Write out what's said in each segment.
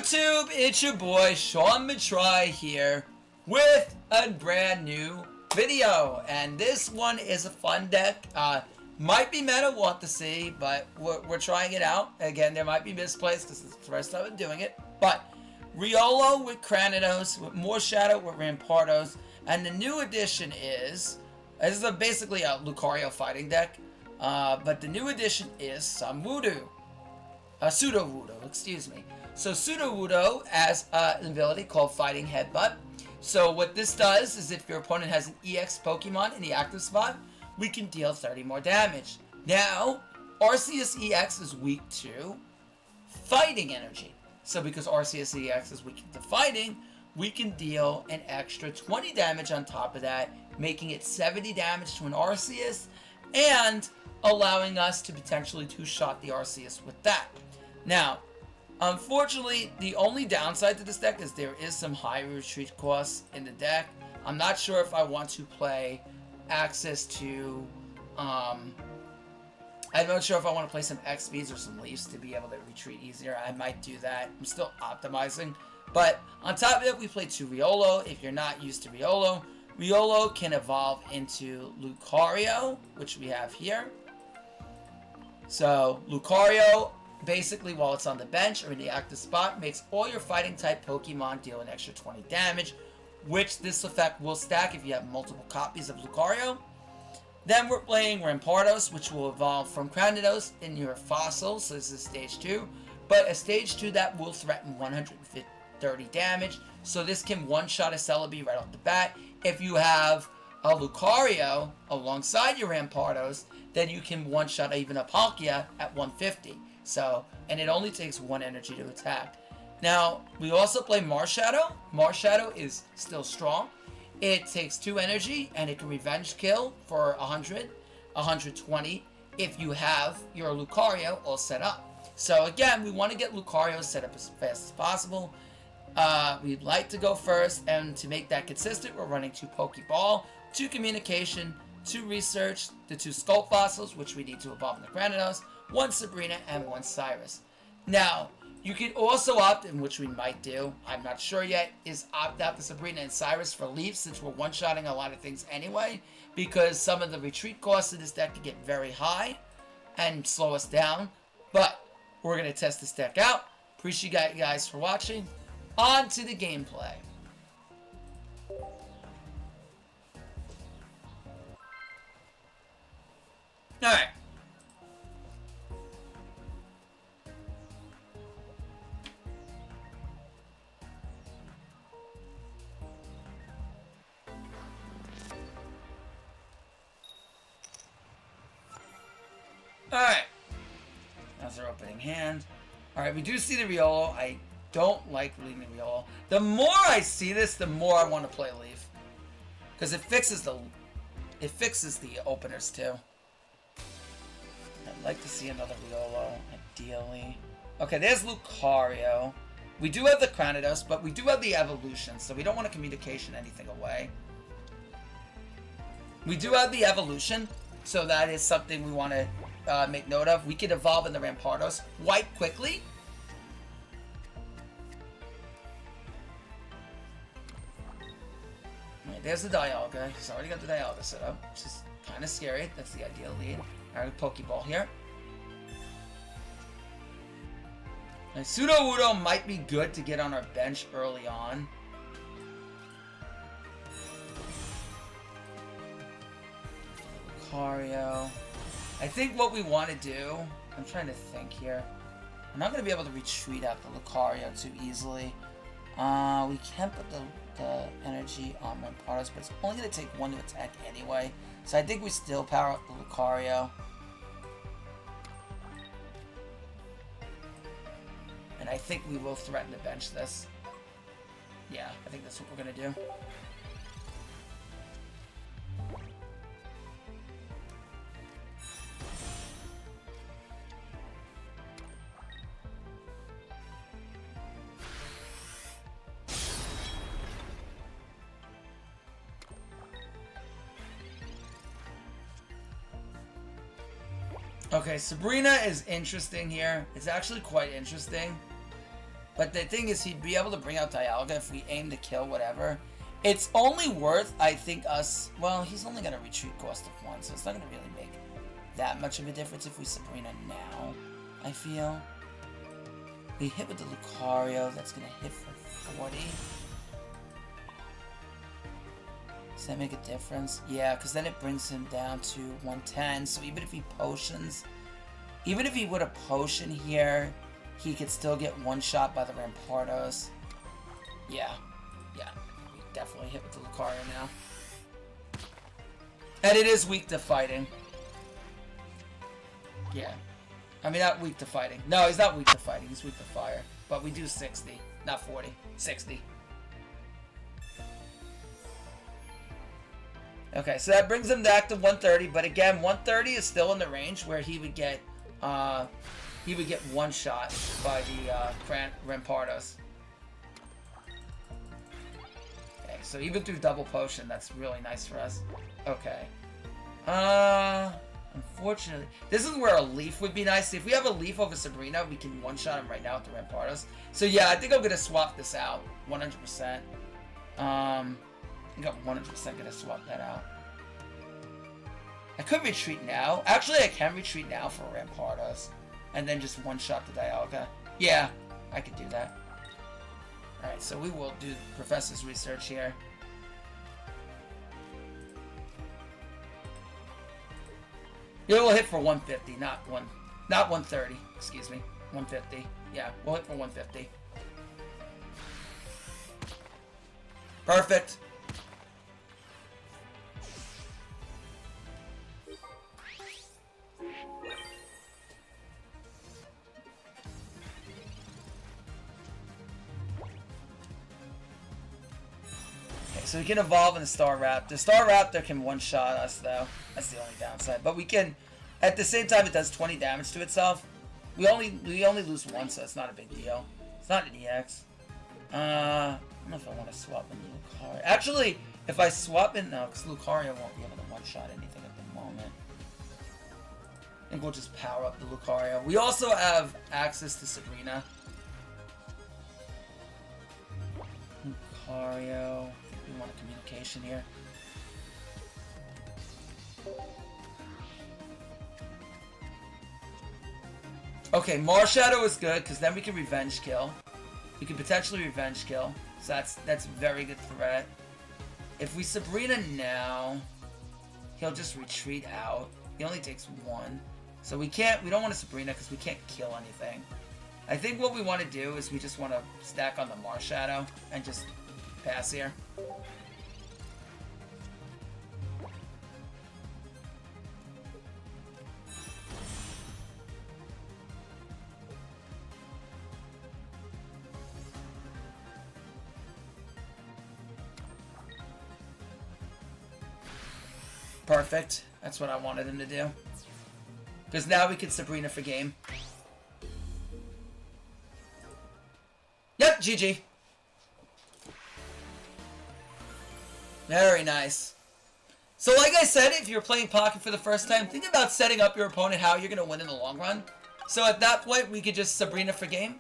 YouTube, it's your boy Sean Matrai here with a brand new video, and this one is a fun deck. Might be meta, we'll have to see, but we're trying it out. Again, there might be misplays because it's the first time I'm doing it, but Riolo with Cranidos, with more Shadow with Rampardos, and the new addition is, this is basically a Lucario fighting deck, but the new addition is Sudowoodo, excuse me. So Sudowoodo has an ability called Fighting Headbutt. So what this does is if your opponent has an EX Pokemon in the active spot, we can deal 30 more damage. Now, Arceus EX is weak to Fighting Energy. So because Arceus EX is weak to Fighting, we can deal an extra 20 damage on top of that, making it 70 damage to an Arceus, and allowing us to potentially two-shot the Arceus with that. Now, unfortunately, the only downside to this deck is there is some high retreat costs in the deck. I'm not sure if I want to play access to, I'm not sure if I want to play some XPs or some Leafs to be able to retreat easier. I might do that. I'm still optimizing. But on top of it, we play 2 Riolo. If you're not used to Riolo, Riolo can evolve into Lucario, which we have here. So, Lucario, basically, while it's on the bench or in the active spot, makes all your fighting type Pokemon deal an extra 20 damage, which this effect will stack if you have multiple copies of Lucario. Then we're playing Rampardos, which will evolve from Cranidos in your Fossil, so this is stage 2. But a stage 2 that will threaten 130 damage, so this can one-shot a Celebi right off the bat. If you have a Lucario alongside your Rampardos, then you can one-shot even a Palkia at 150. So, and it only takes 1 energy to attack. Now, we also play Marshadow. Marshadow is still strong. It takes 2 energy, and it can revenge kill for 100, 120, if you have your Lucario all set up. So again, we want to get Lucario set up as fast as possible. We'd like to go first, and to make that consistent, we're running 2 Pokeball, 2 Communication, 2 Research, the 2 Sculpt Fossils, which we need to evolve in the Cranidos, 1 Sabrina, and 1 Cyrus. Now, you can also opt, in which we might do, I'm not sure yet, is opt out the Sabrina and Cyrus for Leaf, since we're one-shotting a lot of things anyway, because some of the retreat costs of this deck can get very high and slow us down. But we're going to test this deck out. Appreciate you guys for watching. On to the gameplay. Alright. Alright. That's our opening hand. Alright, we do see the Riolo. I don't like leaving the Riolo. The more I see this, the more I want to play Leaf. Because it fixes the openers too. I'd like to see another Riolo, ideally. Okay, there's Lucario. We do have the Cranidos, but we do have the Evolution, so we don't want to Communication anything away. We do have the Evolution, so that is something we want to make note of. We can evolve in the Rampardos quite quickly. Right, there's the Dialga. He's already got the Dialga set up, which is kind of scary. That's the ideal lead. Alright, Pokeball here. And Sudowoodo might be good to get on our bench early on. Lucario. I think what we want to do, I'm trying to think here. I'm not going to be able to retreat after Lucario too easily. We can put the energy on Rampardos, but it's only going to take 1 to attack anyway. So I think we still power up the Lucario. And I think we will threaten to bench this. Yeah, I think that's what we're going to do. Okay, Sabrina is interesting here. It's actually quite interesting. But the thing is, he'd be able to bring out Dialga if we aim to kill whatever. It's only worth, I think, us... Well, he's only going to retreat cost of 1, so it's not going to really make that much of a difference if we Sabrina now, I feel. We hit with the Lucario. That's going to hit for 40. Does that make a difference? Yeah, because then it brings him down to 110. So even if he potions... Even if he would have potion here, he could still get one shot by the Rampardos. Yeah. Yeah. We definitely hit with the Lucario now. And it is weak to fighting. Yeah. I mean, not weak to fighting. No, he's not weak to fighting. He's weak to fire. But we do 60. Not 40. 60. Okay, so that brings him back to 130. But again, 130 is still in the range where he would get one shot by the Rampardos. Okay, so even through double potion, that's really nice for us. Okay. Unfortunately, this is where a leaf would be nice. If we have a leaf over Sabrina, we can one-shot him right now with the Rampardos. So yeah, I think I'm gonna swap this out 100%. I think I'm 100% gonna swap that out. I could retreat now. Actually, I can retreat now for Rampardos. And then just one-shot the Dialga. Yeah, I could do that. Alright, so we will do Professor's research here. Yeah, we'll hit for 150, not 130. Excuse me. 150. Yeah, we'll hit for 150. Perfect. So we can evolve in the Star Raptor. Star Raptor can one-shot us, though. That's the only downside. But we can... At the same time, it does 20 damage to itself. We only lose 1, so it's not a big deal. It's not an EX. I don't know if I want to swap in Lucario. Actually, if I swap in... No, because Lucario won't be able to one-shot anything at the moment. I think we'll just power up the Lucario. We also have access to Sabrina. Lucario... We want a communication here. Okay, Marshadow is good because then we can revenge kill. We can potentially revenge kill, so that's a very good threat. If we Sabrina now, he'll just retreat out. He only takes 1, so we don't want to Sabrina because we can't kill anything. I think what we want to do is we just want to stack on the Marshadow and just pass here. Perfect. That's what I wanted him to do. Because now we can Sabrina for game. Yep, GG. Very nice. So like I said, if you're playing Pocket for the first time, think about setting up your opponent how you're going to win in the long run. So at that point, we could just Sabrina for game.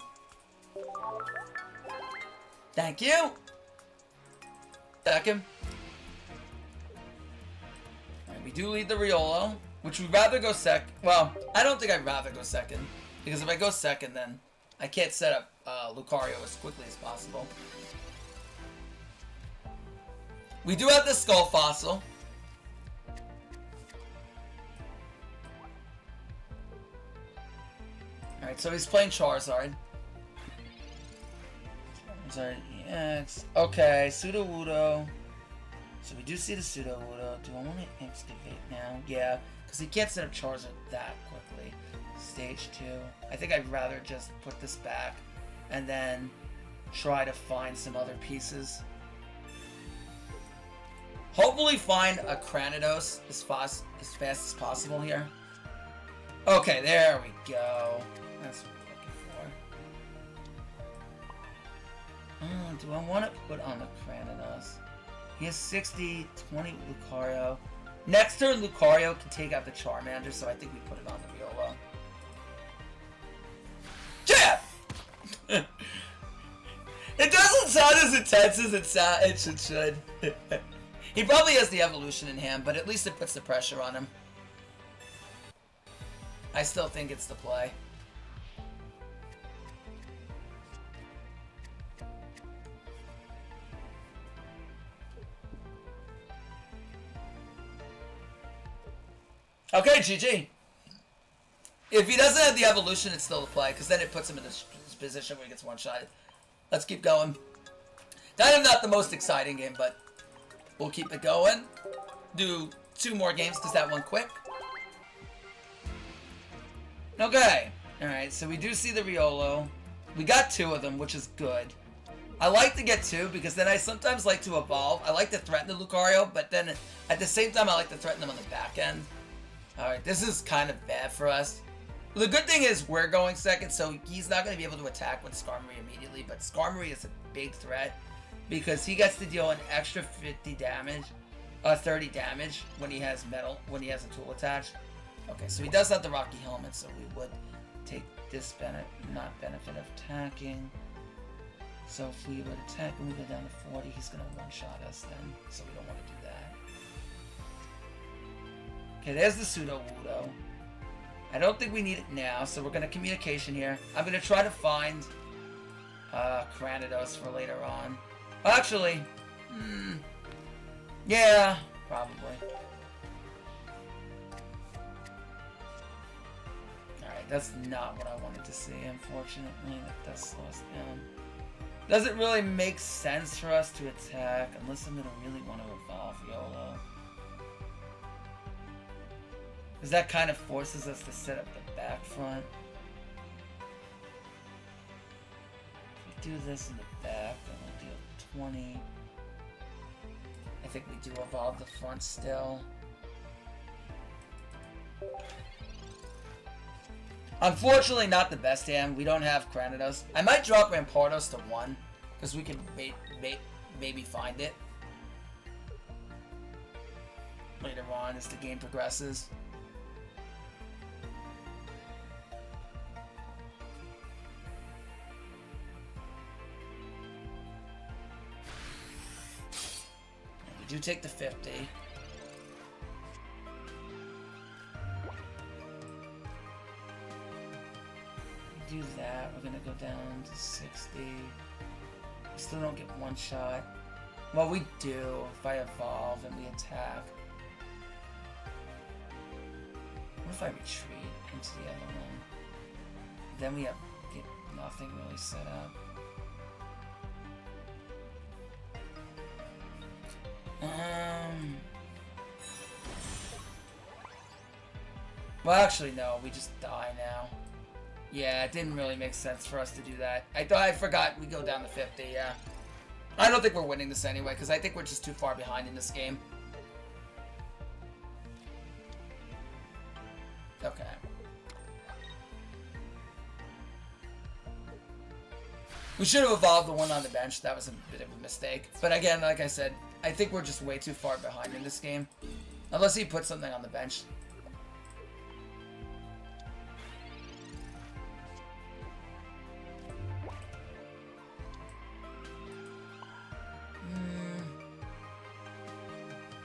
Thank you. Second. Alright, we do lead the Riolo, which we'd rather go second. Well, I don't think I'd rather go second. Because if I go second, then I can't set up Lucario as quickly as possible. We do have the Skull Fossil. Alright, so he's playing Charizard. Charizard EX. Okay, Sudowoodo. So we do see the Sudowoodo. Do I want to excavate now? Yeah, because he can't set up Charizard that quickly. Stage 2. I think I'd rather just put this back and then try to find some other pieces. Hopefully find a Cranidos as fast as possible here. Okay, there we go. That's what I'm looking for. Do I want to put on the Cranidos? He has 60, 20 Lucario. Next turn, Lucario can take out the Charmander, so I think we put it on the Riolo. Jab! sound as intense as it should. He probably has the evolution in hand, but at least it puts the pressure on him. I still think it's the play. Okay, GG. If he doesn't have the evolution, it's still a play, because then it puts him in this position where he gets one-shotted. Let's keep going. Kind of not the most exciting game, but we'll keep it going. Do 2 more games, because that one quick. Okay. Alright, so we do see the Riolo. We got 2 of them, which is good. I like to get 2, because then I sometimes like to evolve. I like to threaten the Lucario, but then at the same time, I like to threaten them on the back end. Alright, this is kind of bad for us. The good thing is we're going second, so he's not going to be able to attack with Skarmory immediately, but Skarmory is a big threat because he gets to deal an extra 50 damage, 30 damage when he has metal, when he has a tool attached. Okay, so he does have the Rocky Helmet, so we would take this benefit of attacking. So if we would attack and we go down to 40, he's going to one-shot us then, so we don't want to do that. Okay, there's the Sudowoodo. I don't think we need it now, so we're going to communication here. I'm going to try to find Cranidos for later on. Actually, yeah, probably. Alright, that's not what I wanted to see, unfortunately. That does slow us down. Doesn't really make sense for us to attack unless I'm going to really want to evolve YOLO. Because that kind of forces us to set up the back front. If we do this in the back, then we'll deal 20. I think we do evolve the front still. Unfortunately, not the best hand. We don't have Cranidos. I might drop Rampardos to 1, because we can maybe find it later on as the game progresses. We do take the 50. Do that. We're gonna go down to 60. We still don't get one shot. Well, we do if I evolve and we attack. What if I retreat into the other one? Then we get nothing really set up. Well, actually, no. We just die now. Yeah, it didn't really make sense for us to do that. I forgot we go down to 50, yeah. I don't think we're winning this anyway, because I think we're just too far behind in this game. Okay. We should have evolved the one on the bench. That was a bit of a mistake. But again, like I said, I think we're just way too far behind in this game. Unless he puts something on the bench.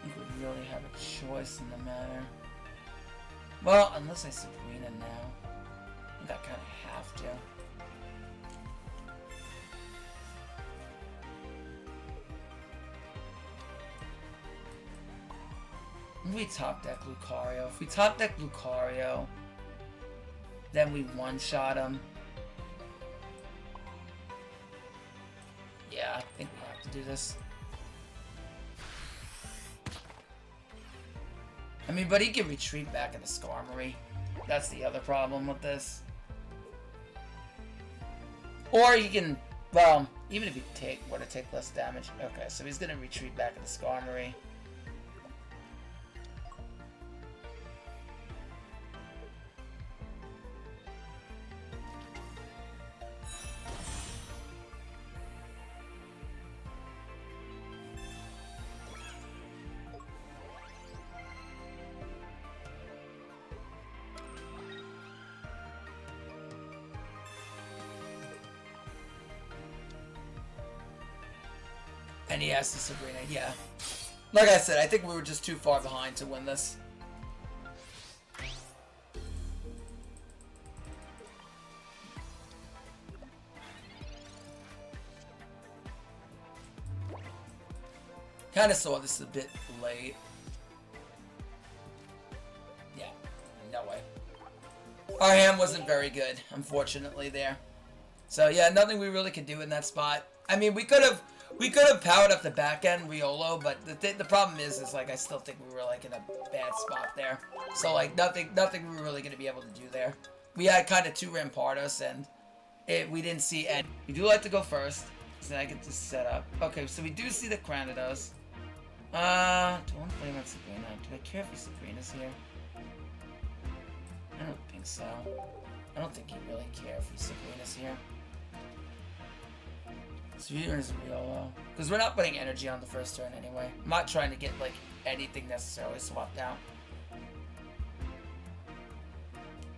I think we really have a choice in the matter. Well, unless I Sabrina now. I think I kind of have to. We top deck Lucario. If we top deck Lucario, then we one-shot him. Yeah, I think we have to do this. I mean, but he can retreat back into Skarmory. That's the other problem with this. Or he can, well, even if he were to take less damage. Okay, so he's going to retreat back into Skarmory. And he has the Sabrina, yeah. Like I said, I think we were just too far behind to win this. Kind of saw this a bit late. Yeah, no way. Our hand wasn't very good, unfortunately, there. So yeah, nothing we really could do in that spot. I mean, we could have powered up the back end Riolo, but the problem is like I still think we were like in a bad spot there. So like nothing we were really gonna be able to do there. We had kind of 2 Rampardos and we didn't see any. We do like to go first, so I get to set up. Okay, so we do see the Cranidos. Do I want to play on Sabrina? Do I care if Sabrina's here? I don't think so. I don't think he really cares if Sabrina's here. Sabrina's Riolo. Because we're not putting energy on the first turn anyway. I'm not trying to get like anything necessarily swapped out.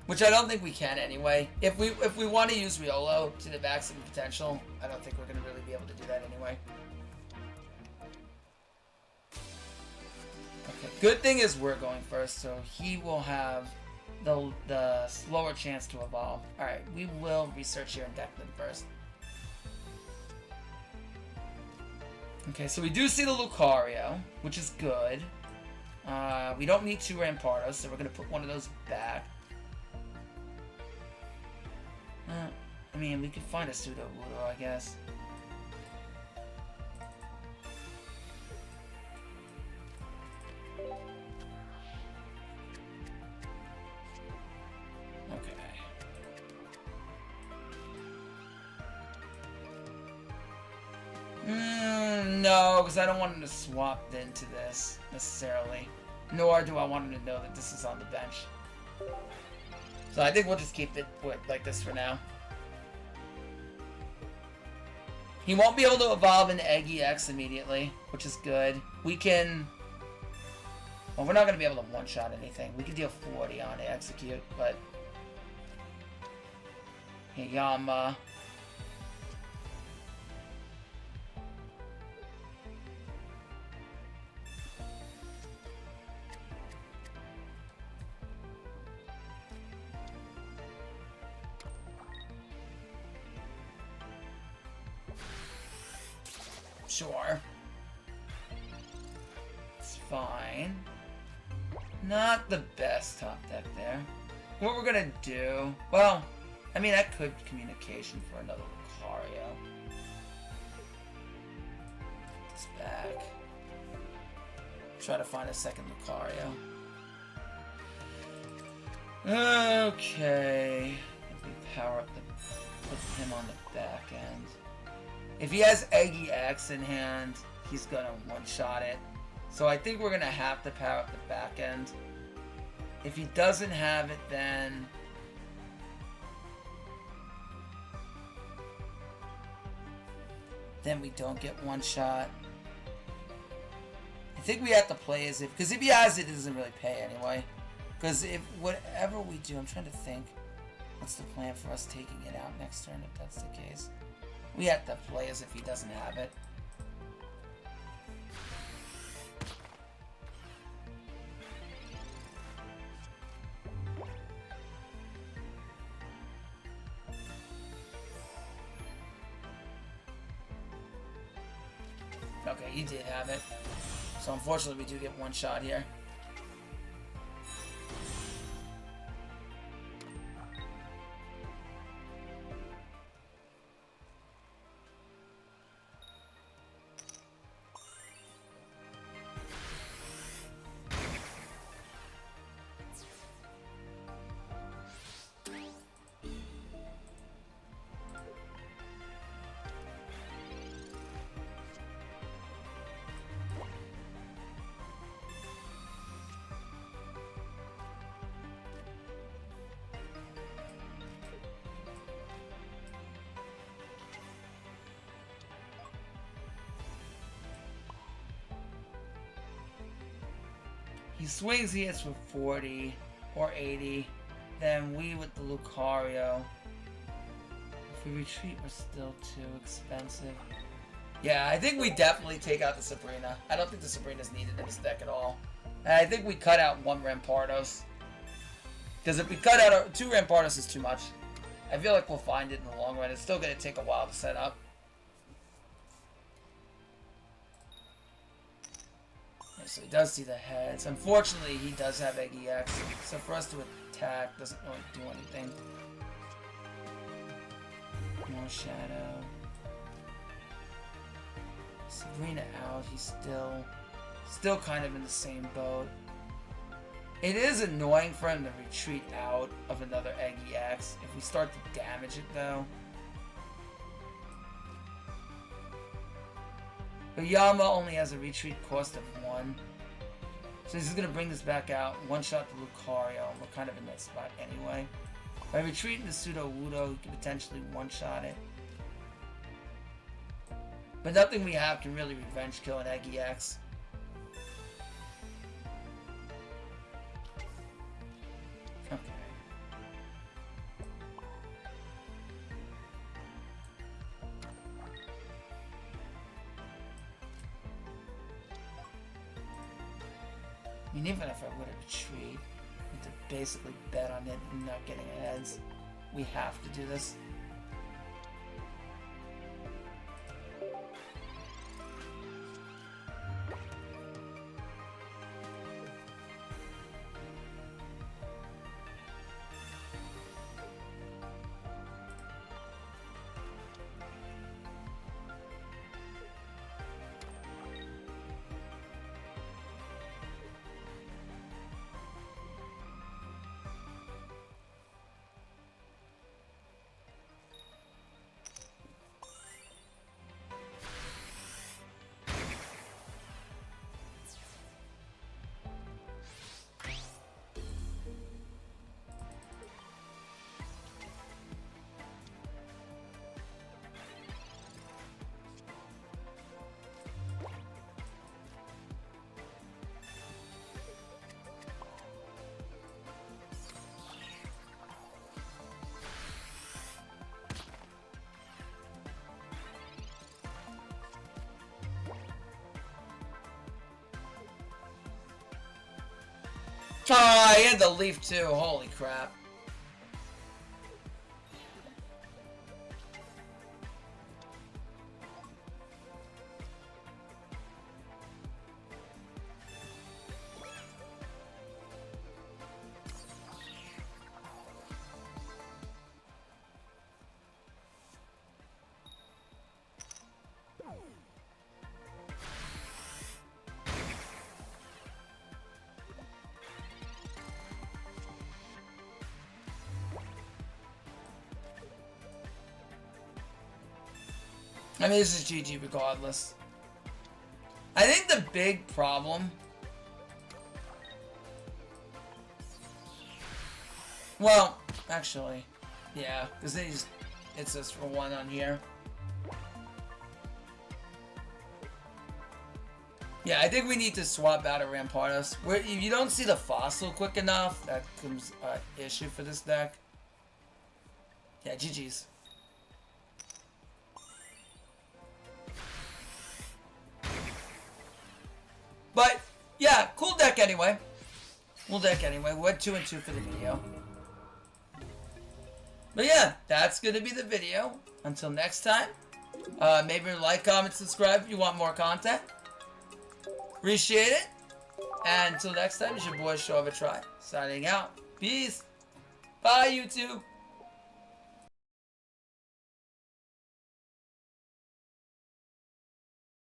Which I don't think we can anyway. If we want to use Riolo to the maximum potential, I don't think we're going to really be able to do that anyway. Okay, good thing is we're going first, so he will have the slower chance to evolve. Alright, we will research here and deck them first. Okay, so we do see the Lucario, which is good. We don't need 2 Rampardos, so we're going to put one of those back. I mean, we could find a Sudowoodo, I guess. No, because I don't want him to swap into this, necessarily. Nor do I want him to know that this is on the bench. So I think we'll just keep it like this for now. He won't be able to evolve into Eggy X immediately, which is good. We can... Well, we're not going to be able to one-shot anything. We can deal 40 on to execute, but... Yama... Sure. It's fine. Not the best top deck there. What we're gonna do... Well, I mean, I could communication for another Lucario. Put this back. Try to find a second Lucario. Okay. If we power up the... Put him on the back end. If he has Eggy X in hand, he's gonna one-shot it. So I think we're gonna have to power up the back end. If he doesn't have it, then... Then we don't get one-shot. I think we have to play as if... Because if he has it, it doesn't really pay anyway. Because if whatever we do, I'm trying to think... What's the plan for us taking it out next turn if that's the case? We have to play as if he doesn't have it. Okay, he did have it. So unfortunately we do get one shot here. He swings, he hits for 40 or 80. Then we with the Lucario. If we retreat, we're still too expensive. Yeah, I think we definitely take out the Sabrina. I don't think the Sabrina's needed in this deck at all. And I think we cut out one Rampardos. Because if we cut out two Rampardos is too much. I feel like we'll find it in the long run. It's still going to take a while to set up. Okay, so he does see the heads. Unfortunately, he does have Eggy X. So for us to attack doesn't really do anything. More Shadow. Sabrina out. He's still kind of in the same boat. It is annoying for him to retreat out of another Eggy X if we start to damage it, though. But Yama only has a retreat cost of 1. So he's going to bring this back out, one-shot the Lucario, and we're kind of in that spot anyway. By retreating the Sudowoodo, he could potentially one-shot it. But nothing we have can really revenge kill an Eggy X. Okay. I mean, even if I would have retreat, we have to basically bet on it and not getting heads. We have to do this. Oh, I had the leaf too. Holy crap. I mean, this is GG regardless. I think the big problem... Well, actually, yeah, because then it's just for 1 on here. Yeah, I think we need to swap out a Rampardos. If you don't see the fossil quick enough, that becomes an issue for this deck. Yeah, GG's. But, yeah, cool deck anyway. Cool deck anyway. We're 2 and 2 for the video. But yeah, that's going to be the video. Until next time, maybe like, comment, subscribe if you want more content. Appreciate it. And until next time, it's your boy, Matrai, signing out. Peace. Bye, YouTube.